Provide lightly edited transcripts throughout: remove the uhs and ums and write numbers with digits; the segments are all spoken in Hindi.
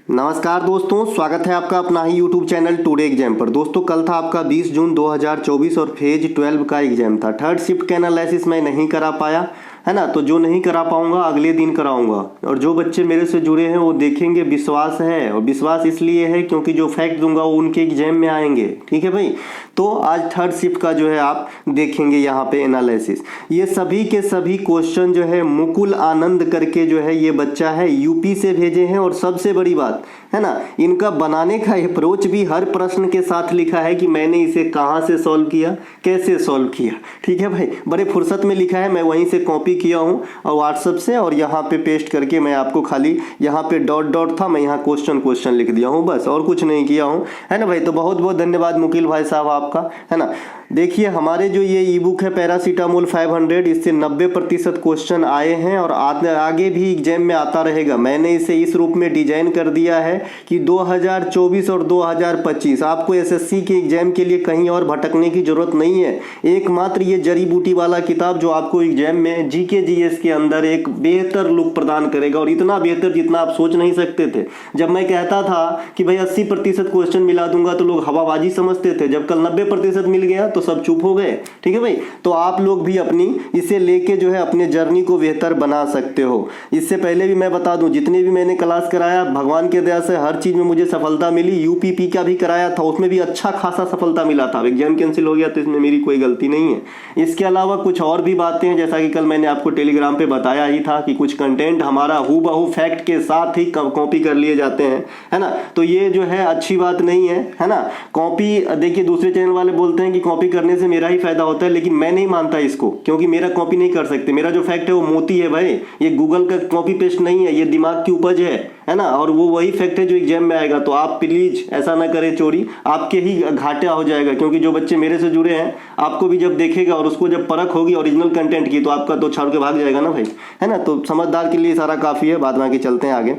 नमस्कार दोस्तों, स्वागत है आपका अपना ही YouTube चैनल टुडे एग्जाम पर। दोस्तों कल था आपका 20 जून 2024 और फेज 12 का एग्जाम था। थर्ड शिफ्ट का एनालिसिस मैं नहीं करा पाया, है ना। तो जो नहीं करा पाऊंगा अगले दिन कराऊंगा, और जो बच्चे मेरे से जुड़े हैं वो देखेंगे। विश्वास है, और विश्वास इसलिए है क्योंकि जो फैक्ट दूंगा वो उनके एग्जाम में आएंगे। ठीक है भाई। तो आज थर्ड शिफ्ट का जो है आप देखेंगे यहाँ पे एनालिसिस। ये सभी के सभी क्वेश्चन जो है मुकुल आनंद करके जो है ये बच्चा है यूपी से भेजे हैं। और सबसे बड़ी बात है ना, इनका बनाने का अप्रोच भी हर प्रश्न के साथ लिखा है कि मैंने इसे कहाँ से सॉल्व किया, कैसे सॉल्व किया। ठीक है भाई, बड़े फुर्सत में लिखा है। मैं वहीं से कॉपी किया हूँ और व्हाट्सएप से, और यहाँ पे पेस्ट करके मैं आपको खाली यहाँ पे डॉट डॉट था, मैं यहाँ क्वेश्चन लिख दिया हूँ, बस और कुछ नहीं किया हूँ, है ना भाई। तो बहुत बहुत धन्यवाद मुकील भाई साहब आपका, है ना। देखिए हमारे जो ये ई बुक है पैरासीटामोल 500, इससे 90% क्वेश्चन आए हैं और आगे भी एग्जाम में आता रहेगा। मैंने इसे इस रूप में डिजाइन कर दिया है कि 2024 और 2025 आपको एसएससी के एग्जाम के लिए कहीं और भटकने की जरूरत नहीं है। एकमात्र ये जड़ी बूटी वाला किताब जो आपको एग्जाम में जीके जीएस के अंदर एक बेहतर लुक प्रदान करेगा, और इतना बेहतर जितना आप सोच नहीं सकते थे। जब मैं कहता था कि भाई 80% क्वेश्चन मिला दूंगा तो लोग हवाबाजी समझते थे। जब कल 90% मिल गया तो सब चुप हो गए। ठीक है भाई। तो आप लोग भी अपनी इसे लेके जो है अपने जर्नी को बेहतर बना सकते हो। इससे पहले भी मैं बता दूं, जितने भी मैंने क्लास कराया भगवान के दया से हर चीज में मुझे सफलता मिली। यूपीपी का भी कराया था, उसमें भी अच्छा खासा सफलता मिला था। एग्जाम कैंसिल हो गया तो इसमें मेरी कोई गलती नहीं है। इसके अलावा कुछ और भी बातें हैं, जैसा कि कल मैंने आपको टेलीग्राम पे बताया ही था कि कुछ कंटेंट हमारा हूबहू फैक्ट के साथ ही कॉपी कर लिए जाते हैं, है ना। तो ये जो है अच्छी बात नहीं है ना। कॉपी देखिए दूसरे चैनल वाले बोलते हैं कि कॉपी करने से मेरा ही फायदा होता है, लेकिन मैं नहीं मानता इसको, क्योंकि मेरा कॉपी नहीं कर सकते। मेरा जो फैक्ट है वो मोती है भाई, ये गूगल का कॉपी पेस्ट नहीं है, ये दिमाग की उपज है ना। और वो वही फैक्ट है जो एग्जाम में आएगा। तो आप प्लीज ऐसा ना करें चोरी, आपके ही घाटा हो जाएगा। क्योंकि जो बच्चे मेरे से जुड़े हैं आपको भी जब देखेगा और उसको जब परख होगी ओरिजिनल कंटेंट की, तो आपका तो छोड़ के भाग जाएगा ना भाई, है ना। तो समझदार के लिए सारा काफी है, बाद में आके चलते हैं आगे।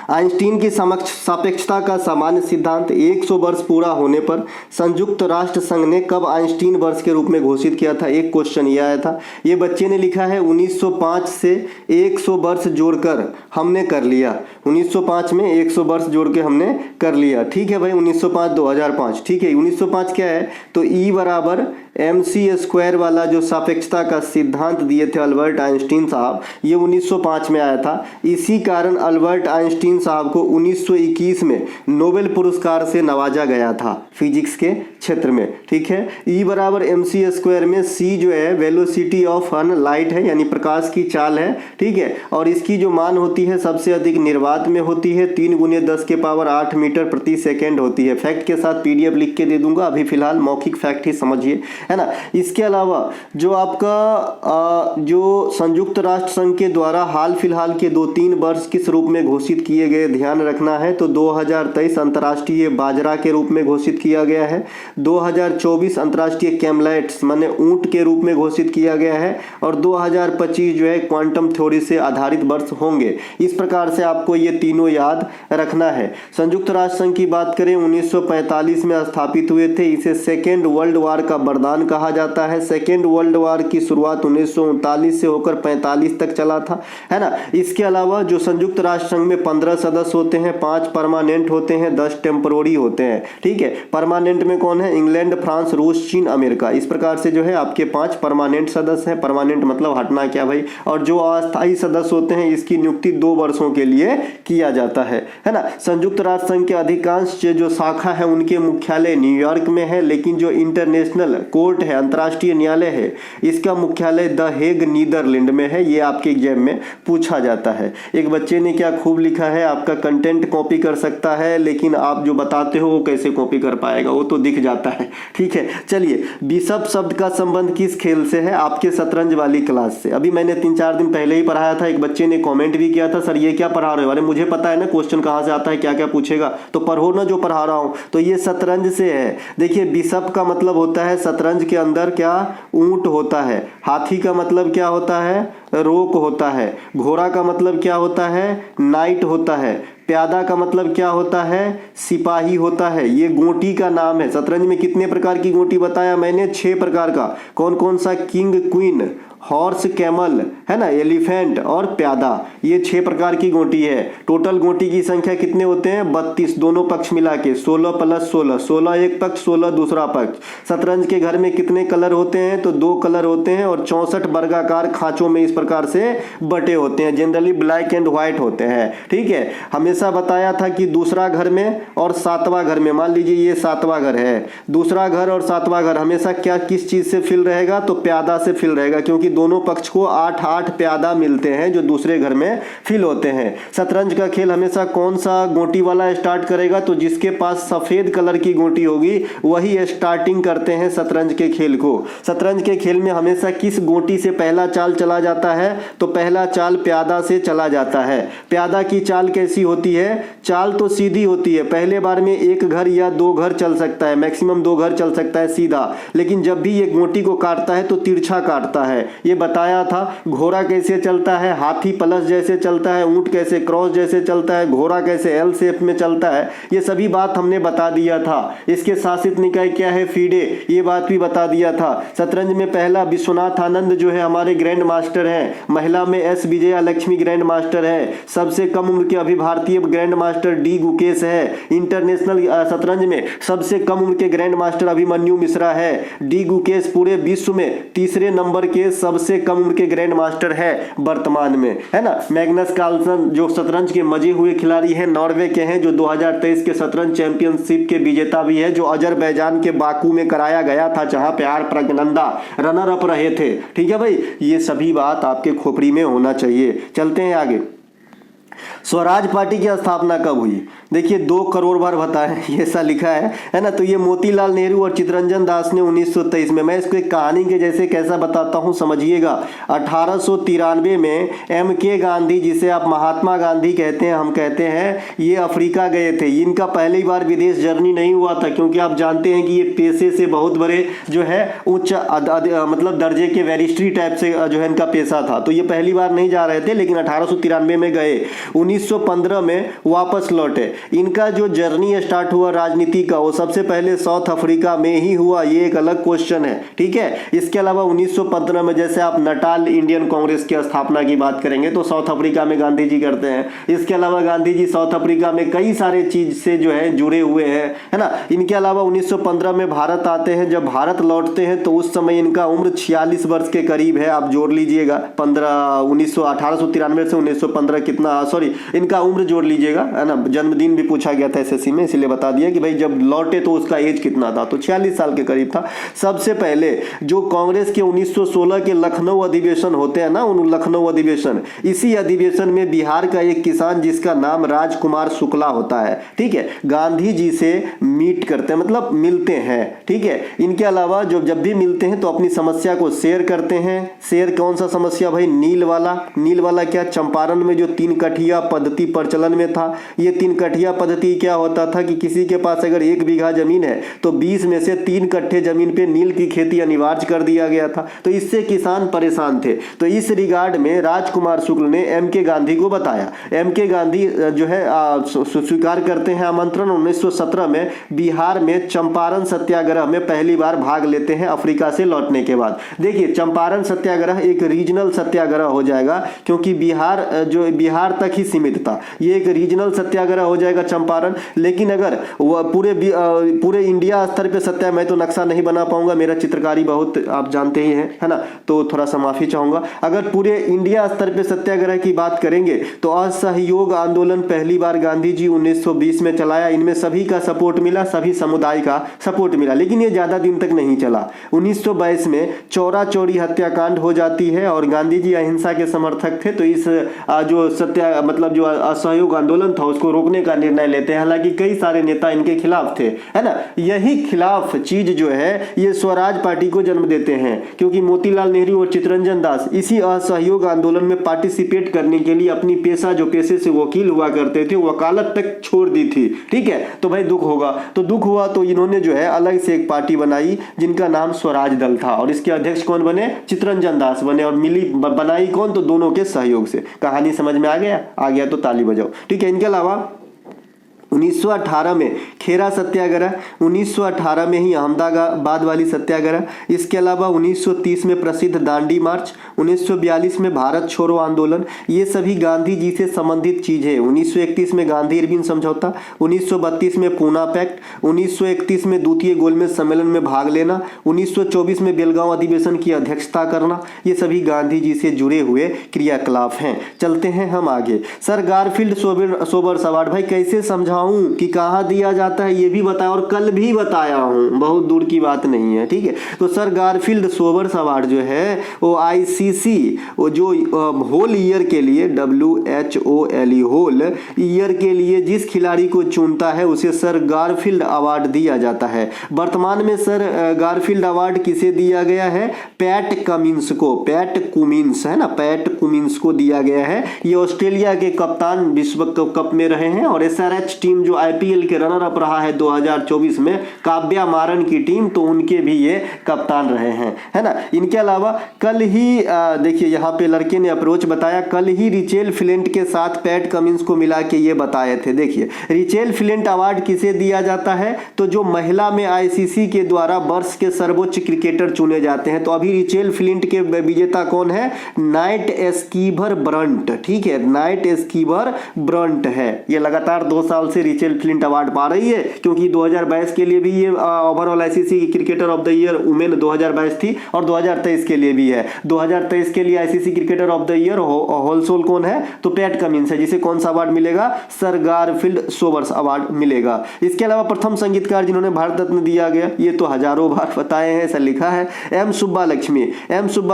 आइंस्टीन की समक्ष सापेक्षता का सामान्य सिद्धांत 100 वर्ष पूरा होने पर संयुक्त राष्ट्र संघ ने कब आइंस्टीन वर्ष के रूप में घोषित किया था। एक क्वेश्चन ये आया था। ये बच्चे ने लिखा है 1905 से 100 वर्ष जोड़कर हमने कर लिया। 1905 में 100 वर्ष जोड़ के हमने कर लिया। ठीक है भाई। 1905 2005 ठीक है। 1905 क्या है तो E बराबर mc² वाला जो सापेक्षता का सिद्धांत दिए थे अल्बर्ट आइंस्टीन साहब, ये 1905 में आया था। इसी कारण अल्बर्ट आइंस्टीन साहब को 1921 में नोबेल पुरस्कार से नवाजा गया था फिजिक्स के क्षेत्र में। ठीक है। E बराबर mc² में c जो है वेलोसिटी ऑफ लाइट है, यानी प्रकाश की चाल है। ठीक है। और इसकी जो मान होती है सबसे अधिक निर्वात में होती है, 3 × 10⁸ मीटर प्रति सेकेंड होती है। फैक्ट के साथ PDF लिख के दे दूंगा, अभी फिलहाल मौखिक फैक्ट ही समझिए, है ना। इसके अलावा जो आपका जो संयुक्त राष्ट्र संघ के द्वारा हाल फिलहाल के 2-3 वर्ष किस रूप में घोषित किए गए, ध्यान रखना है। तो 2023 अंतर्राष्ट्रीय बाजरा के रूप में घोषित किया गया है। 2024 अंतर्राष्ट्रीय कैमलेट्स माने ऊंट के रूप में घोषित किया गया है। और 2025 जो है क्वांटम थ्योरी से आधारित वर्ष होंगे। इस प्रकार से आपको ये तीनों याद रखना है। संयुक्त राष्ट्र संघ की बात करें 1945 में स्थापित हुए थे। इसे सेकेंड वर्ल्ड वॉर का वरदान कहा जाता है। सेकेंड वर्ल्ड वॉर की शुरुआत 1939 से होकर 45 तक चला था, है ना। इसके अलावा जो संयुक्त राष्ट्र संघ में 15 सदस्य होते हैं, 5 परमानेंट होते हैं, 10 टेम्पररी होते हैं। ठीक है। परमानेंट में कौन है, इंग्लैंड, फ्रांस, रूस, चीन, अमेरिका। इस प्रकार से जो है आपके 5 परमानेंट सदस्य हैं। परमानेंट मतलब हटना क्या भाई। और जो अस्थायी सदस्य होते हैं इसकी नियुक्ति 2 वर्षों के लिए किया जाता है ना। संयुक्त राष्ट्र संघ के अधिकांश जो शाखा है उनके मुख्यालय न्यूयॉर्क में है, लेकिन जो इंटरनेशनल कोर्ट है, अंतर्राष्ट्रीय न्यायालय है, इसका मुख्यालय द हेग नीदरलैंड में है। ये आपके एग्जाम में पूछा जाता है। एक बच्चे ने क्या खूब लिखा है, आपका कंटेंट कॉपी कर सकता है, लेकिन आप जो बताते हो वो कैसे कॉपी कर पाएगा, वो तो दिख जाता है। ठीक है। चलिए, बिशप शब्द का संबंध किस खेल से है, आपके शतरंज वाली क्लास से। अभी मैंने 3-4 दिन पहले ही पढ़ाया था। एक बच्चे ने कॉमेंट भी किया था, सर ये क्या पढ़ा रहे हो। अरे मुझे पता है ना क्वेश्चन कहाँ से आता है, क्या क्या पूछेगा, तो पढ़ो ना जो पढ़ा रहा हूँ। तो ये शतरंज से है। देखिए बिशप का मतलब होता है शतरंज के अंदर क्या, ऊंट होता है। हाथी का मतलब क्या होता है, रोक होता है। घोड़ा का मतलब क्या होता है, नाइट होता है। प्यादा का मतलब क्या होता है, सिपाही होता है। ये गोटी का नाम है। शतरंज में कितने प्रकार की गोटी बताया मैंने, 6 प्रकार का। कौन कौन सा, किंग, क्वीन हॉर्स, कैमल, है ना, एलिफेंट और प्यादा, ये 6 प्रकार की गोटी है। टोटल गोटी की संख्या कितने होते हैं? 32, दोनों पक्ष मिला के 16 + 16, 16 एक पक्ष, 16 दूसरा पक्ष। शतरंज के घर में कितने कलर होते हैं? तो 2 कलर होते हैं और 64 वर्गाकार खांचों में इस प्रकार से बटे होते हैं। जनरली ब्लैक एंड व्हाइट होते हैं, ठीक है। हमेशा बताया था कि दूसरा घर में और 7वां घर में, मान लीजिए ये 7वां घर है, दूसरा घर और 7वां घर हमेशा क्या किस चीज से फिल रहेगा? तो प्यादा से फिल रहेगा, क्योंकि दोनों पक्ष को 8-8 प्यादा मिलते हैं जो दूसरे घर में फिल होते हैं। शतरंज का खेल हमेशा कौन सा गोटी वाला स्टार्ट करेगा? तो जिसके पास सफेद कलर की गोटी होगी वही स्टार्टिंग करते हैं शतरंज के खेल को। शतरंज के खेल में हमेशा किस गोटी से पहला चाल चला जाता है? तो पहला चाल प्यादा से चला जाता है। प्यादा की चाल कैसी होती है? चाल तो सीधी होती है, पहले बार में 1 घर या 2 घर चल सकता है, मैक्सिमम 2 घर चल सकता है सीधा, लेकिन जब भी ये गोटी को काटता है तो तिरछा काटता है। ये बताया था। घोड़ा कैसे चलता है? हाथी प्लस जैसे चलता है, ऊंट कैसे क्रॉस जैसे चलता है, घोड़ा कैसे एल शेप में चलता है, ये सभी बात हमने बता दिया था। इसके शासित निकाय क्या है? फीडे, ये बात भी बता दिया था। शतरंज में पहला विश्वनाथ आनंद जो है हमारे ग्रैंड मास्टर हैं। महिला में S Vijaya Lakshmi grand master है। सबसे कम उम्र के अभी भारतीय ग्रैंड मास्टर डी गुकेश है। इंटरनेशनल शतरंज में सबसे कम उम्र के ग्रैंड मास्टर अभिमन्यु मिश्रा है। डी गुकेश पूरे विश्व में तीसरे नंबर के सबसे कम उम्र के ग्रैंड मास्टर है वर्तमान में, है ना। मैग्नस कार्लसन जो शतरंज के मजे हुए खिलाड़ी हैं, नॉर्वे के हैं, जो 2023 के शतरंज चैंपियनशिप के विजेता भी है, जो अजरबैजान के बाकू में कराया गया था, जहां पे आर प्रज्ञानंदा रनर अप रहे थे। ठीक है भाई, ये सभी बात आपके खोपड़ी में होना चाहिए। चलते हैं आगे। स्वराज पार्टी की स्थापना कब हुई? देखिए 2 करोड़ बार बताएं, ये ऐसा लिखा है ना। तो ये मोतीलाल नेहरू और चित्तरंजन दास ने 1923 में, मैं इसको एक कहानी के जैसे कैसा बताता हूं समझिएगा। 1893 में MK गांधी, जिसे आप महात्मा गांधी कहते हैं, हम कहते हैं, ये अफ्रीका गए थे। इनका पहली बार विदेश जर्नी नहीं हुआ था, क्योंकि आप जानते हैं कि ये पेशे से बहुत बड़े जो है उच्च मतलब दर्जे के बैरिस्ट्री टाइप से जो है इनका पेशा था, तो ये पहली बार नहीं जा रहे थे, लेकिन 1893 में गए। 1915 में वापस लौटे। इनका जो जर्नी स्टार्ट हुआ राजनीति का, वो सबसे पहले साउथ अफ्रीका में ही हुआ, ये एक अलग क्वेश्चन है, ठीक है। इसके अलावा 1915 में जैसे आप नटाल इंडियन कांग्रेस की स्थापना की बात करेंगे तो साउथ अफ्रीका में गांधी जी करते हैं। इसके अलावा गांधी जी साउथ अफ्रीका में कई सारे चीज से जो है जुड़े हुए हैं, है ना। इनके अलावा 1915 में भारत आते हैं। जब भारत लौटते हैं तो उस समय इनका उम्र 46 वर्ष के करीब है, आप जोड़ लीजिएगा। 1893 से 1915 कितना, सॉरी, इनका उम्र जोड़ लीजिएगा, है ना। जन्मदिन भी पूछा गया था एसएससी में, इसलिए बता दिया कि भाई जब लौटे तो उसका एज कितना था, तो 46 साल के करीब था। सबसे पहले जो कांग्रेस के 1916 के लखनऊ अधिवेशन होते हैं ना, उन लखनऊ अधिवेशन, इसी अधिवेशन में बिहार का एक किसान जिसका नाम राजकुमार शुक्ला होता है, ठीक है, गांधी जी से मीट करते हैं, मतलब मिलते हैं, ठीक है। इनके अलावा जब भी मिलते हैं तो अपनी समस्या को शेयर करते हैं। शेयर कौन सा समस्या भाई? नील वाला। नील वाला क्या? चंपारण में जो 3 कठिया पद्धति प्रचलन में था। ये 3 कठिया पद्धति क्या होता था कि किसी के पास अगर 1 बीघा जमीन है तो 20 में से 3 कट्ठे जमीन पे नील की खेती अनिवार्य कर दिया गया था, तो इससे किसान परेशान थे। तो इस रिगार्ड में राजकुमार शुक्ल ने MK गांधी को बताया। MK गांधी जो है स्वीकार करते हैं आमंत्रण। 1917 में बिहार में चंपारण सत्याग्रह में पहली बार भाग लेते हैं अफ्रीका से लौटने के बाद। देखिए चंपारण सत्याग्रह एक रीजनल सत्याग्रह हो जाएगा, क्योंकि बिहार तक ही सीमित था, ये एक रीजनल सत्याग्रह हो जाएगा चंपारण। लेकिन अगर पूरे इंडिया स्तर पे सत्या, मैं तो नक्शा नहीं बना पाऊंगा, मेरा चित्रकारी बहुत आप जानते ही हैं, है ना, तो थोड़ा सा माफी चाहूंगा। अगर पूरे इंडिया स्तर पे सत्याग्रह की बात करेंगे तो असहयोग आंदोलन पहली बार गांधी जी 1920 में चलाया। इनमें सभी का सपोर्ट मिला, सभी समुदाय का सपोर्ट मिला, लेकिन ये ज्यादा दिन तक नहीं चला। 1922 में चौरा चौरी हत्याकांड हो जाती है और गांधी जी अहिंसा के समर्थक थे, तो इस जो जो असहयोग आंदोलन था उसको रोकने का निर्णय लेते हैं। हालांकि कई सारे नेता इनके खिलाफ थे, है ना। यही खिलाफ चीज जो है ये स्वराज पार्टी को जन्म देते हैं, क्योंकि मोतीलाल नेहरू और चित्तरंजन दास इसी असहयोग आंदोलन में पार्टिसिपेट करने के लिए अपनी पेशे से वकील हुआ करते थे, वकालत तक छोड़ दी थी, ठीक है। तो भाई दुख होगा, तो दुख हुआ तो इन्होंने जो है अलग से एक पार्टी बनाई जिनका नाम स्वराज दल था, और इसके अध्यक्ष कौन बने? चित्तरंजन दास बने। और बनाई कौन? तो दोनों के सहयोग से। कहानी समझ में आ गया तो ताली बजाओ, ठीक है। इनके अलावा 1918 में खेरा सत्याग्रह, 1918 में ही अहमदाबाद वाली सत्याग्रह, इसके अलावा 1930 में प्रसिद्ध दांडी मार्च, 1942 में भारत छोड़ो आंदोलन, ये सभी गांधी जी से संबंधित चीज़ें। 1931 में गांधी इरविन समझौता, 1932 में पूना पैक्ट, 1931 में द्वितीय गोलमेज सम्मेलन में भाग लेना, 1924 में बेलगांव अधिवेशन की अध्यक्षता करना, ये सभी गांधी जी से जुड़े हुए क्रियाकलाप हैं। चलते हैं हम आगे। सर गारफील्ड सोबर्स अवार्ड भाई कैसे समझाऊं कि कहाँ दिया जाता है, ये भी बताया और कल भी बताया हूँ, बहुत दूर की बात नहीं है, ठीक है। तो सर गारफील्ड सोबर्स अवार्ड जो है वो आईसीसी, वो जो होल ईयर के लिए WHOLE होल ईयर के लिए जिस खिलाड़ी को चुनता है उसे सर गारफील्ड अवार्ड दिया जाता है। वर्तमान में सर गारफील्ड अवार्ड किसे दिया गया है? पैट कमिंस को, पैट कुमिंस है ना, पैट कुमिंस को दिया गया है। ये ऑस्ट्रेलिया के कप्तान विश्व कप में रहे हैं और SRH टीम जो IPL के रनर अप रहा है 2024 में, काव्या मारन की टीम, तो उनके भी ये कप्तान रहे हैं, है ना। इनके अलावा कल ही देखिए यहाँ पे लड़के ने अप्रोच बताया, कल ही रिचेल फ्लिंट के साथ पैट कमिंस को मिला के ये बताए थे। देखिए रिचेल फ्लिंट अवार्ड किसे दिया जाता है? तो जो महिला में ICC के द्वारा वर्ष के सर्वोच्च क्रिकेटर चुने जाते हैं। तो अभी रिचेल फ्लिंट के विजेता कौन है? नाइट एस्कीवर ब्रंट, ठीक है, नाइट एस्कीवर ब्रंट है। ये लगातार 2 साल से रिचेल फ्लिंट अवार्ड पा रही है, क्योंकि 2022 के लिए भी ये overall ICC cricketer of the year women 2022 थी और 2023 के लिए भी है। 2023 के लिए ICC cricketer of the year होलसोल कौन है? तो पैट कमिंस है, जिसे कौन सा अवार्ड मिलेगा? सर गारफील्ड सोबर्स अवार्ड मिलेगा। इसके अलावा प्रथम संगीतकार जिन्होंने भारत रत्न दिया गया, ये तो हजारों बार बताए हैं, ऐसा लिखा है, एम सुब्बा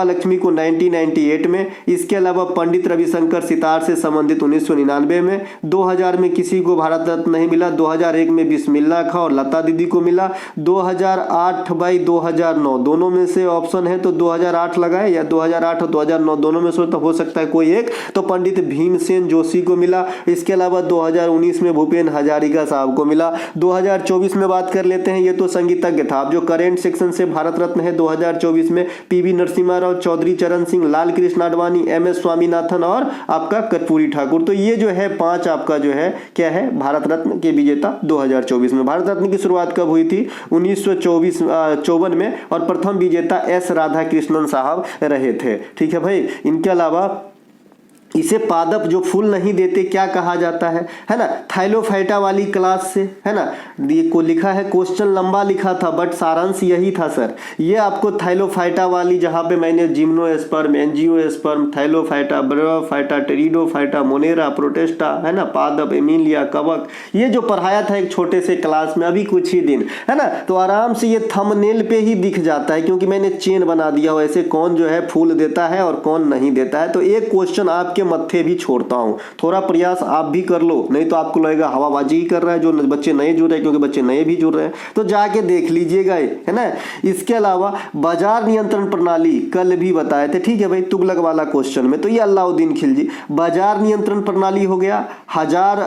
लक्ष्मी को 1998 में। इसके अलावा पंडित रविशंकर सितार से संबंधित 1999 में। 2000 में किसी को भारत रत्न नहीं मिला। 2001 में बिस्मिल्लाह खां और लता दीदी को मिला। 2008 बाई 2009 दोनों में से ऑप्शन है तो 2008 लगाए, या 2008 और 2009 दोनों में से तो हो सकता है कोई एक, तो पंडित भीमसेन जोशी को मिला। इसके अलावा 2019 में भूपेन हजारिका साहब को मिला। 2024 में बात कर लेते हैं, ये तो संगीतज्ञ था। जो करेंट सेक्शन से भारत रत्न है 2024 में PV नरसिम्हा राव, चौधरी चरण सिंह, लाल कृष्ण आडवाणी, MS स्वामीनाथन और आपका कर्पूरी ठाकुर। तो ये जो है 5 आपका जो है क्या है, भारत रत्न के विजेता 2024 में। भारत रत्न की शुरुआत कब हुई थी? 1954 में, और प्रथम विजेता S राधाकृष्णन साहब रहे थे, ठीक है भाई। इनके अलावा इसे पादप जो फूल नहीं देते क्या कहा जाता है ना, थाइलोफाइटा वाली क्लास से, है ना। ये को लिखा है, क्वेश्चन लंबा लिखा था बट सारांश यही था सर। ये आपको थाइलोफाइटा वाली, जहाँ पे मैंने gymnosperm, angiosperm, thallophyta, bryophyta, pteridophyta, monera, protista, है ना, पादप, एमिलिया, कवक, ये जो पढ़ाया था एक छोटे से क्लास में अभी कुछ ही दिन, है ना। तो आराम से ये थंबनेल पे ही दिख जाता है, क्योंकि मैंने चेन बना दिया हो ऐसे, कौन जो है फूल देता है और कौन नहीं देता है। तो एक क्वेश्चन आपके मत्थे भी छोड़ता हूं, थोड़ा प्रयास आप भी कर लो, नहीं तो आपको लगेगा हवाबाजी ही कर रहा है जो बच्चे नए जुड़ रहे हैं, क्योंकि बच्चे नए भी जुड़ रहे हैं, तो जाके देख लीजिएगा, है ना। इसके अलावा बाजार नियंत्रण प्रणाली कल भी बताए थे, ठीक है भाई, तुगलक वाला क्वेश्चन में। तो ये अलाउद्दीन खिलजी, बाजार नियंत्रण प्रणाली हो गया। हजार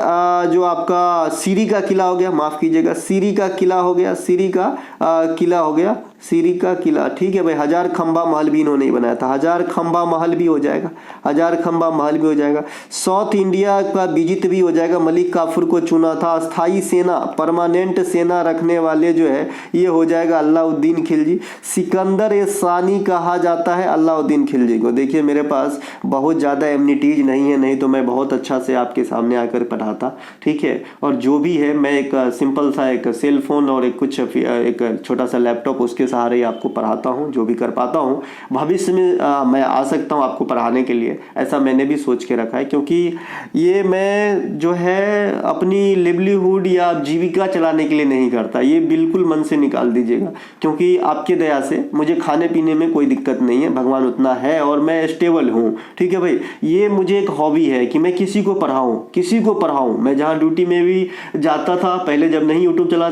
जो आपका सीरी का किला हो गया, माफ कीजिएगा, सीरी का किला हो गया, सीरी का किला हो गया, सीरी का किला, ठीक है भाई। हजार खंबा महल भी इन्होंने ही बनाया था, हजार खंबा महल भी हो जाएगा, हजार खंबा महल भी हो जाएगा। साउथ इंडिया का विजित भी हो जाएगा, मलिक काफूर को चुना था। स्थायी सेना, परमानेंट सेना रखने वाले जो है ये हो जाएगा अलाउद्दीन खिलजी। सिकंदर ए सानी कहा जाता है अलाउद्दीन खिलजी को। देखिए मेरे पास बहुत ज़्यादा एमनिटीज नहीं है, नहीं तो मैं बहुत अच्छा से आपके सामने आकर पढ़ाता, ठीक है। और जो भी है मैं एक सिंपल सा एक सेल फोन और एक छोटा सा लैपटॉप, उसके सहारे ही आपको पढ़ाता हूँ, जो भी कर पाता हूँ। भविष्य में मैं आ सकता हूँ आपको पढ़ाने के लिए, ऐसा मैंने भी सोच के रखा है, क्योंकि ये मैं जो है अपनी लिवलीहुड या जीविका चलाने के लिए नहीं करता, ये बिल्कुल मन से निकाल दीजिएगा, क्योंकि आपके दया से मुझे खाने पीने में कोई दिक्कत नहीं है, भगवान उतना है और मैं स्टेबल हूँ, ठीक है भाई। ये मुझे एक हॉबी है कि मैं किसी को पढ़ाऊँ। मैं जहाँ ड्यूटी में भी जाता था पहले, जब नहीं यूट्यूब चला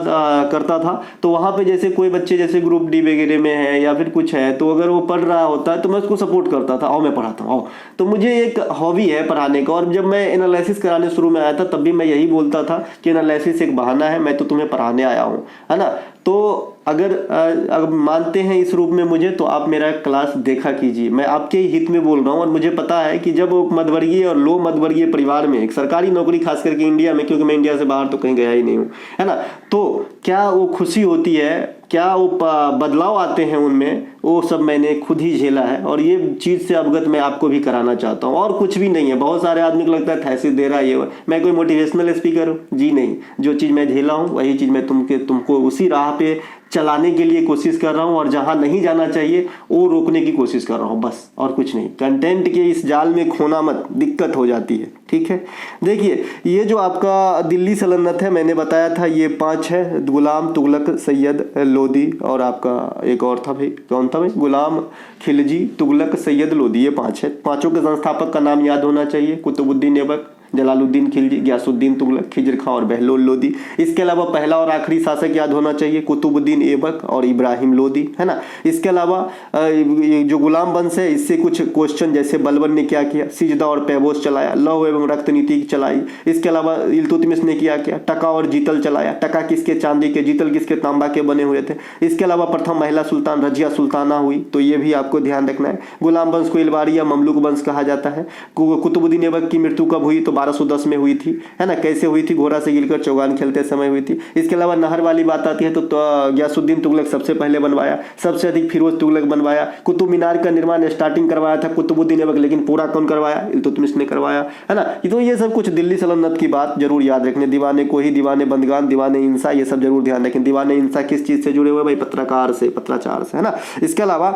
करता था, तो वहाँ पे जैसे कोई बच्चे जैसे ग्रुप डी वगैरह में है या फिर कुछ है, तो अगर वो पढ़ रहा होता है तो मैं उसको सपोर्ट करता था, आओ मैं पढ़ाता हूँ, आओ। तो मुझे एक हॉबी है पढ़ाने का। और जब मैं एनालिसिस कराने शुरू में आया था तब भी मैं यही बोलता था कि एनालिसिस एक बहाना है, मैं तो तुम्हें पढ़ाने आया हूँ, है ना। तो अगर मानते हैं इस रूप में मुझे, तो आप मेरा क्लास देखा कीजिए। मैं आपके ही हित में बोल रहा हूँ और मुझे पता है कि जब वो मध्यवर्गीय और लो मध्यवर्गीय परिवार में एक सरकारी नौकरी, खास करके इंडिया में, क्योंकि मैं इंडिया से बाहर तो कहीं गया ही नहीं हूँ, है ना, तो क्या वो खुशी होती है, क्या वो बदलाव आते हैं उनमें, वो सब मैंने खुद ही झेला है और ये चीज़ से अवगत मैं आपको भी कराना चाहता हूँ। और कुछ भी नहीं है। बहुत सारे आदमी को लगता है थैसिस दे रहा है ये, मैं कोई मोटिवेशनल स्पीकर हूँ? जी नहीं। जो चीज़ मैं झेला हूँ वही चीज़ मैं तुमको उसी राह पे चलाने के लिए कोशिश कर रहा हूँ, और जहाँ नहीं जाना चाहिए वो रोकने की कोशिश कर रहा हूँ, बस, और कुछ नहीं। कंटेंट के इस जाल में खोना मत, दिक्कत हो जाती है, ठीक है। देखिए, ये जो आपका दिल्ली सल्तनत है, मैंने बताया था ये 5 है, गुलाम, तुगलक, सैयद, लोदी, और आपका एक और था भाई, कौन था भाई, गुलाम, खिलजी, तुगलक, सैयद, लोदी, ये 5 है। पांचों के संस्थापक का नाम याद होना चाहिए, कुतुबुद्दीन ऐबक, जलालुद्दीन खिलजी, गयासुद्दीन तुगलक, खिजर खां और बहलोल लोदी। इसके अलावा पहला और आखिरी शासक याद होना चाहिए, कुतुबुद्दीन ऐबक और इब्राहिम लोदी, है ना। इसके अलावा जो गुलाम वंश है, इससे कुछ क्वेश्चन, जैसे बलबन ने क्या किया, सिजदा और पैबोस चलाया, लौह एवं रक्त नीति चलाई। इसके अलावा इल्तुतमिश ने किया क्या, टका और जीतल चलाया। टका किसके, चांदी के, जीतल किसके, तांबा के बने हुए थे। इसके अलावा प्रथम महिला सुल्तान रजिया सुल्ताना हुई, तो ये भी आपको ध्यान रखना है। गुलाम वंश को इलबारी या ममलुक वंश कहा जाता है। कुतुबुद्दीन ऐबक की मृत्यु कब हुई, तो 1210 में हुई थी, है ना। कैसे हुई थी, घोड़ा से गिरकर चौगान खेलते समय हुई थी। इसके अलावा नहर वाली बात आती है तो गयासुद्दीन तुगलक सबसे पहले बनवाया, सबसे अधिक फिरोज तुगलक बनवाया। कुतुब मीनार का निर्माण स्टार्टिंग करवाया था कुतुबुद्दीन ऐबक, लेकिन पूरा कौन करवाया, इल्तुतमिश ने करवाया, है ना। तो ये सब कुछ दिल्ली सल्तनत की बात जरूर याद रखने। दीवाने कोही, दीवाने बंदगान, दीवाने इंसा, ये सब जरूर ध्यान रखें। दीवाने इंसा किस चीज से जुड़े हुए भाई, पत्रकार से, पत्राचार से, है ना। इसके अलावा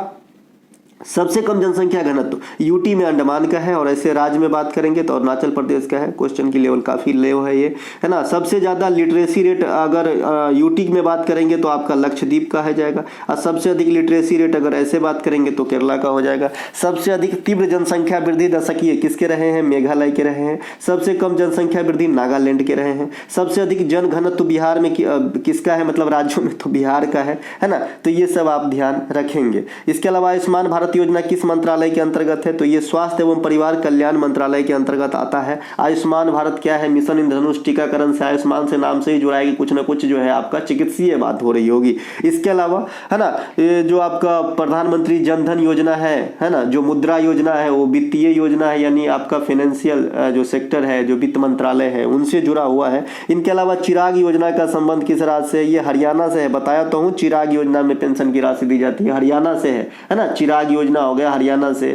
सबसे कम जनसंख्या घनत्व यूटी में अंडमान का है, और ऐसे राज्य में बात करेंगे तो अरुणाचल प्रदेश का है। क्वेश्चन की लेवल काफी लो है ये, है ना। सबसे ज्यादा लिटरेसी रेट अगर यूटी में बात करेंगे तो आपका लक्षद्वीप का है जाएगा, और सबसे अधिक लिटरेसी रेट अगर ऐसे बात करेंगे तो केरला का हो जाएगा। सबसे अधिक तीव्र जनसंख्या वृद्धि दशकीय किसके रहे हैं, मेघालय के रहे हैं। सबसे कम जनसंख्या वृद्धि नागालैंड के रहे हैं। सबसे अधिक जन घनत्व बिहार में किसका है, मतलब राज्यों में तो बिहार का है ना। तो ये सब आप ध्यान रखेंगे। इसके अलावा आयुष्मान भारत योजना किस मंत्रालय के अंतर्गत है, तो ये स्वास्थ्य एवं परिवार कल्याण मंत्रालय के अंतर्गत आता है। आयुष्मान भारत क्या है, मिशन इंद्रधनुष टीकाकरण से, आयुष्मान से नाम से ही जुड़ा है कि कुछ ना कुछ जो है आपका चिकित्सीय बात हो रही होगी। इसके अलावा, है ना, ये जो आपका प्रधानमंत्री जन धन योजना है ना, जो मुद्रा योजना है, वो वित्तीय योजना है, यानी आपका फाइनेंशियल जो सेक्टर है, जो वित्त मंत्रालय है, उनसे जुड़ा हुआ है। इनके अलावा चिराग योजना का संबंध किस राज्य से, ये हरियाणा से है। बताया तो हूँ, चिराग योजना में पेंशन की राशि दी जाती है, हरियाणा से है ना। चिराग योजना हो गया हरियाणा से।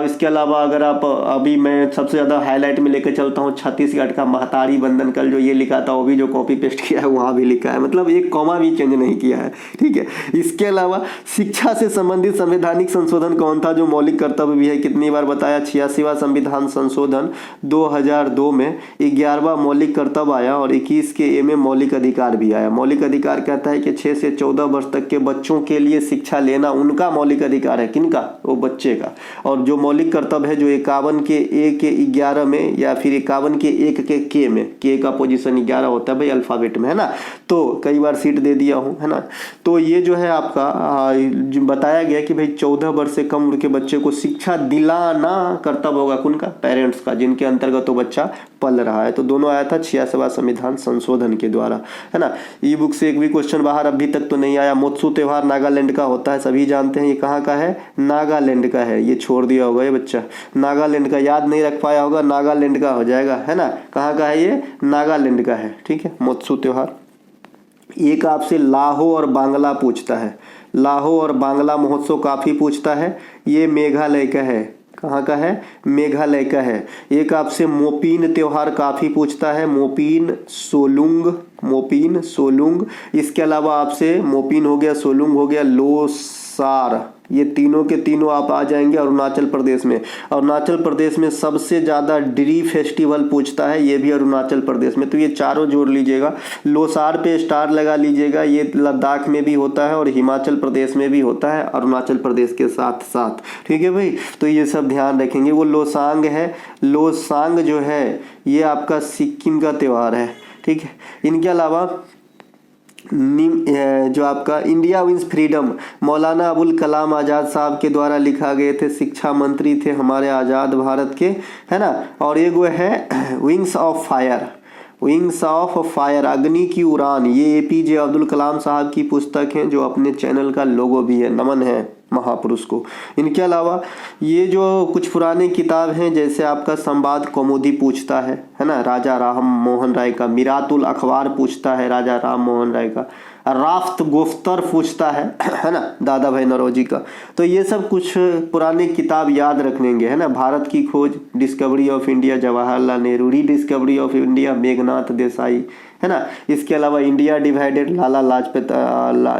इसके अलावा अगर आप, अभी मैं सबसे ज्यादा हाईलाइट में लेकर चलता हूँ छत्तीसगढ़ का महतारी बंधन, कल जो ये लिखा था वो भी जो कॉपी पेस्ट किया है वहां भी लिखा है, मतलब एक कॉमा भी चेंज नहीं किया है, ठीक है। इसके अलावा शिक्षा से संबंधित संवैधानिक संशोधन कौन था, जो मौलिक कर्तव्य भी है, कितनी बार बताया, 86वां संविधान संशोधन 2002 में 11वां मौलिक कर्तव्य आया, और 21 के ए में मौलिक अधिकार भी आया। मौलिक अधिकार कहता है कि 6 से 14 वर्ष तक के बच्चों के लिए शिक्षा लेना उनका मौलिक अधिकार है, किनका, वो बच्चे का। और जो मौलिक कर्तव्य है, जो 51 के ए के 11 में, या फिर 51 के 1 के में, के का पोजीशन 11 होता है भाई अल्फाबेट में, है ना। तो कई बार सीट दे दिया हूँ, है ना। तो ये जो है आपका जो बताया गया कि भाई 14 वर्ष से कम उम्र के बच्चे को शिक्षा दिलाना कर्तव्य होगा, उनका, पेरेंट्स का, जिनके अंतर्गत वो बच्चा पल रहा है। तो दोनों आया था 86वां संविधान संशोधन के द्वारा, है ना। ई बुक से एक भी क्वेश्चन बाहर अभी तक तो नहीं आया। मोत्सू त्योहार नागालैंड का होता है, सभी जानते हैं। ये कहाँ का है, नागालैंड का है। ये छोड़ दिया होगा ये बच्चा, नागालैंड का याद नहीं रख पाया होगा, नागालैंड का हो जाएगा, है ना। कहाँ का है ये, नागालैंड का है, ठीक है, मोत्सू त्योहार। एक आपसे लाहो और बांग्ला पूछता है, लाहो और बांग्ला महोत्सव काफी पूछता है। ये मेघालय का है, कहाँ का है, मेघालय का है। एक आपसे मोपीन त्योहार काफी पूछता है, मोपीन सोलुंग, मोपीन सोलुंग। इसके अलावा आपसे मोपीन हो गया, सोलुंग हो गया, लोसार, ये तीनों के तीनों आप आ जाएंगे अरुणाचल प्रदेश में। अरुणाचल प्रदेश में सबसे ज्यादा ड्री फेस्टिवल पूछता है, ये भी अरुणाचल प्रदेश में। तो ये चारों जोड़ लीजिएगा, लोसार पे स्टार लगा लीजिएगा। ये लद्दाख में भी होता है और हिमाचल प्रदेश में भी होता है, अरुणाचल प्रदेश के साथ साथ, ठीक है भाई। तो ये सब ध्यान रखेंगे। वो लोसांग है, लोसांग जो है ये आपका सिक्किम का त्योहार है, ठीक है। इनके अलावा जो आपका India wins freedom, Maulana Abul Kalam Azad साहब के द्वारा लिखा गए थे, शिक्षा मंत्री थे हमारे आज़ाद भारत के, है ना। और एक वो है wings of fire, wings of fire, अग्नि की उड़ान, ये एपीजे अब्दुल कलाम साहब की पुस्तक है जो अपने चैनल का लोगो भी है। नमन है महापुरुष को। इनके अलावा ये जो कुछ पुराने किताब हैं, जैसे आपका संवाद कौमुदी पूछता है ना, राजा राम मोहन राय का, मिरातुल अखबार पूछता है राजा राम मोहन राय का, राफ्त गुफ्तर पूछता है ना, दादा भाई नौरोजी का। तो ये सब कुछ पुराने किताब याद रखेंगे, है ना। भारत की खोज, discovery of India Jawaharlal Nehru, rediscovery of India Meghnath Desai, है ना। इसके अलावा India divided Lala Lajpat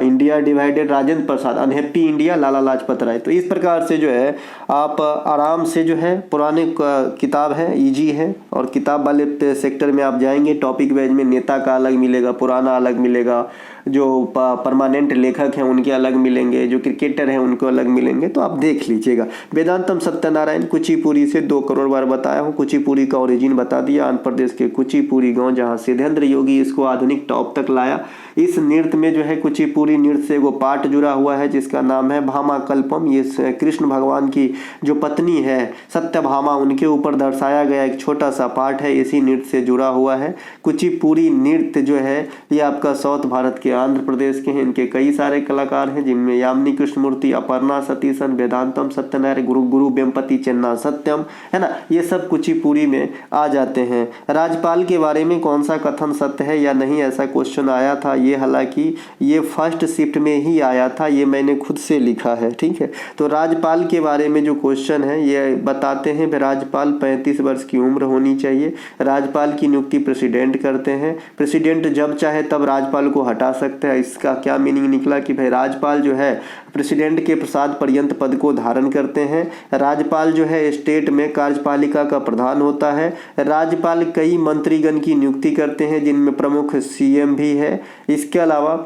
India divided Rajendra Prasad, unhappy India Lala Lajpat Rai. तो इस प्रकार से जो है आप आराम से जो है पुराने किताब है, इजी है, और किताब वाले सेक्टर में आप जाएंगे, टॉपिक वाइज में नेता का अलग मिलेगा, पुराना अलग मिलेगा, जो परमानेंट लेखक हैं उनके अलग मिलेंगे, जो क्रिकेटर हैं उनको अलग मिलेंगे, तो आप देख लीजिएगा। वेदांतम सत्यनारायण कुचिपुड़ी से 2 करोड़ बार बताया हूँ, कुचिपुड़ी का ओरिजिन बता दिया, आंध्र प्रदेश के कुचिपुड़ी गांव, जहाँ सिद्धेंद्र योगी इसको आधुनिक टॉप तक लाया। इस नृत्य में जो है कुचिपुड़ी नृत्य से वो पाठ जुड़ा हुआ है जिसका नाम है भामाकल्पम। ये कृष्ण भगवान की जो पत्नी है सत्यभामा, उनके ऊपर दर्शाया गया एक छोटा सा पाठ है, इसी नृत्य से जुड़ा हुआ है। कुचिपुड़ी नृत्य जो है ये आपका साउथ भारत के आंध्र प्रदेश के हैं। इनके कई सारे कलाकार हैं जिनमें यामिनी कृष्णमूर्ति, अपर्णा सतीशन, वेदांतम सत्यनारायण, गुरु वेम्पति चेन्ना सत्यम, है ना। ये सब कुचिपुड़ी में आ जाते हैं। राज्यपाल के बारे में कौन सा कथन सत्य है या नहीं, ऐसा क्वेश्चन आया था। ये हालांकि ये फर्स्ट शिफ्ट में ही आया था, ये मैंने खुद से लिखा है, ठीक है। तो राज्यपाल के बारे में जो क्वेश्चन है ये बताते हैं, राज्यपाल 35 वर्ष की उम्र होनी चाहिए। राज्यपाल की नियुक्ति प्रेसिडेंट करते हैं। प्रेसिडेंट जब चाहे तब राज्यपाल को हटा सकते हैं। इसका क्या मीनिंग निकला कि भाई राज्यपाल जो है प्रेसिडेंट के प्रसाद पर्यंत पद को धारण करते हैं। राज्यपाल जो है स्टेट में कार्यपालिका का प्रधान होता है। राज्यपाल कई मंत्रीगण की नियुक्ति करते हैं जिनमें प्रमुख सीएम भी है। इसके अलावा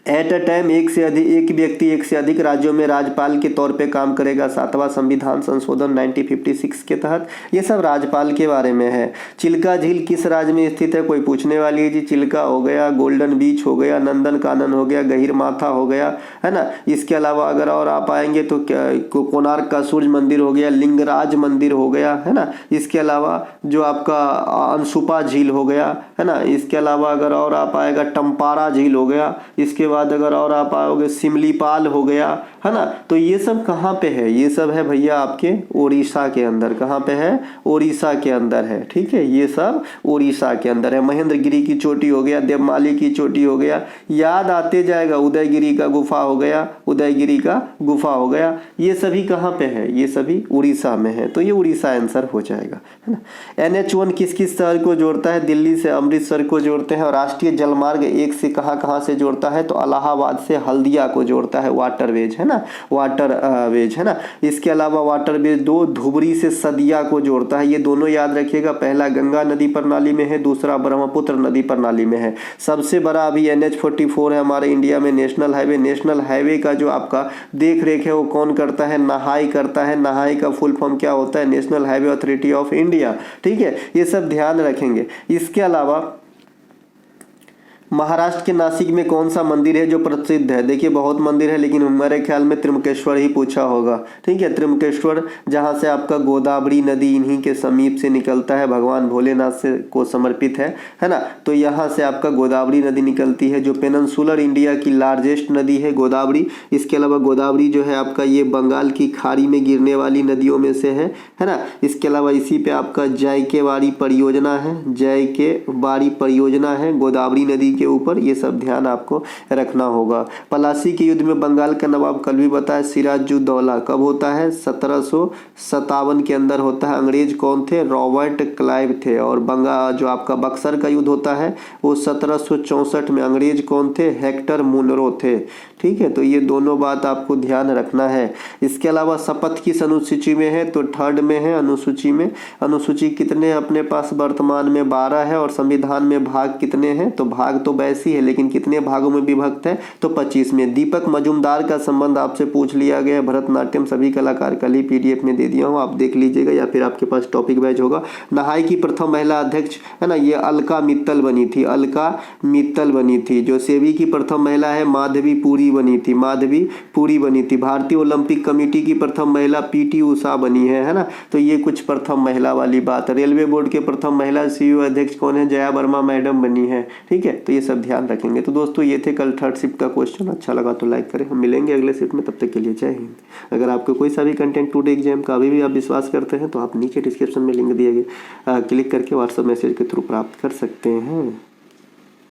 एट अ टाइम एक व्यक्ति एक से अधिक राज्यों में राज्यपाल के तौर पे काम करेगा। 7वां संविधान संशोधन 1956 के तहत। ये सब राज्यपाल के बारे में है। चिल्का झील किस राज्य में स्थित है, कोई पूछने वाली है जी। चिल्का हो गया, गोल्डन बीच हो गया, नंदन कानन हो गया, गहीर माथा हो गया, है ना। इसके अलावा अगर और आप आएंगे तो कोणार्क का सूर्य मंदिर हो गया, लिंगराज मंदिर हो गया, है ना। इसके अलावा जो आपका अनसुपा झील हो गया, है ना। इसके अलावा अगर और आप आएगा टम्पारा झील हो गया। इसके बाद अगर और आप आओगे सिमलीपाल हो गया, है ना। तो ये सब कहाँ पे है, ये सब है भैया आपके उड़ीसा के अंदर। कहाँ पे है, उड़ीसा के अंदर है, ठीक है। ये सब उड़ीसा के अंदर है। महेंद्रगिरी की चोटी हो गया, देवमाली की चोटी हो गया, याद आते जाएगा। उदयगिरी का गुफा हो गया, उदयगिरी का गुफा हो गया। ये सभी कहाँ पे है, ये सभी उड़ीसा में है। तो ये उड़ीसा आंसर हो जाएगा, है ना। NH1 किस किस शहर को जोड़ता है, दिल्ली से अमृतसर को जोड़ते हैं। और राष्ट्रीय जलमार्ग 1 से कहाँ से जोड़ता है, तो इलाहाबाद से हल्दिया को जोड़ता है, वाटरवेज, है ना, वाटरवेज, है ना। इसके अलावा वाटरवेज 2 धुबरी से सदिया को जोड़ता है। ये दोनों याद रखिएगा, पहला गंगा नदी प्रणाली में है, दूसरा ब्रह्मपुत्र नदी प्रणाली में है। सबसे बड़ा अभी NH44 है हमारे इंडिया में, नेशनल हाईवे। नेशनल हाईवे का जो आपका देख रेख है वो कौन करता है, नहाई करता है। नहाई का फुल फॉर्म क्या होता है, national highway authority of India, ठीक है। ये सब ध्यान रखेंगे। इसके अलावा महाराष्ट्र के नासिक में कौन सा मंदिर है जो प्रसिद्ध है। देखिए बहुत मंदिर है लेकिन मेरे ख्याल में त्र्यंबकेश्वर ही पूछा होगा, ठीक है। त्र्यंबकेश्वर जहाँ से आपका गोदावरी नदी इन्हीं के समीप से निकलता है, भगवान भोलेनाथ से को समर्पित है ना। तो यहाँ से आपका गोदावरी नदी निकलती है जो पेनिनसुलर इंडिया की लार्जेस्ट नदी है गोदावरी। इसके अलावा गोदावरी जो है आपका ये बंगाल की खाड़ी में गिरने वाली नदियों में से है ना। इसके अलावा इसी पे आपका जायकेवाड़ी परियोजना है, जायकेवाड़ी परियोजना है गोदावरी नदी के ऊपर। ये सब ध्यान आपको रखना होगा। पलासी के युद्ध में बंगाल का नवाब कल भी बताया सिराजुद्दौला कब होता है, 1757 के अंदर होता है। अंग्रेज कौन थे, रॉबर्ट क्लाइव थे। और बंगाल जो आपका बक्सर का युद्ध होता है वो 1764 में। अंग्रेज कौन थे, हेक्टर मुनरो थे, ठीक है। तो ये दोनों बात आपको ध्यान रखना है। इसके अलावा शपथ किस अनुसूची में है, तो 3rd में है अनुसूची में। अनुसूची कितने अपने पास वर्तमान में 12 है और संविधान में भाग कितने हैं, तो भाग तो तो वैसी है लेकिन कितने भागों में विभक्त है, तो 25 में। दीपक मजूमदार का संबंध आपसे पूछ लिया गया। भरतनाट्यम सभी कलाकार कल ही PDF में दे दिया हूँ, आप देख लीजिएगा या फिर आपके पास टॉपिक वाइज होगा। नहाई की प्रथम महिला अध्यक्ष है ना, ये अलका मित्तल बनी थी, अलका मित्तल बनी थी। जो सेबी की प्रथम महिला है माधवी पुरी बनी थी, माधवी पुरी बनी थी। भारतीय ओलंपिक कमेटी की प्रथम महिला PT उषा बनी है ना, तो ये कुछ प्रथम महिला वाली बात है। रेलवे बोर्ड के प्रथम महिला CEO अध्यक्ष कौन है, जया वर्मा मैडम बनी है, ठीक है, तो ये सब ध्यान रखेंगे। तो दोस्तों ये थे कल थर्ड शिफ्ट का क्वेश्चन, अच्छा लगा तो लाइक करें। हम मिलेंगे अगले शिफ्ट में, तब तक के लिए जय हिंद। अगर आपको कोई सा भी कंटेंट टुडे एग्जाम का अभी भी आप विश्वास करते हैं तो आप नीचे डिस्क्रिप्शन में लिंक दिए गए क्लिक करके व्हाट्सएप मैसेज के थ्रू प्राप्त कर सकते हैं।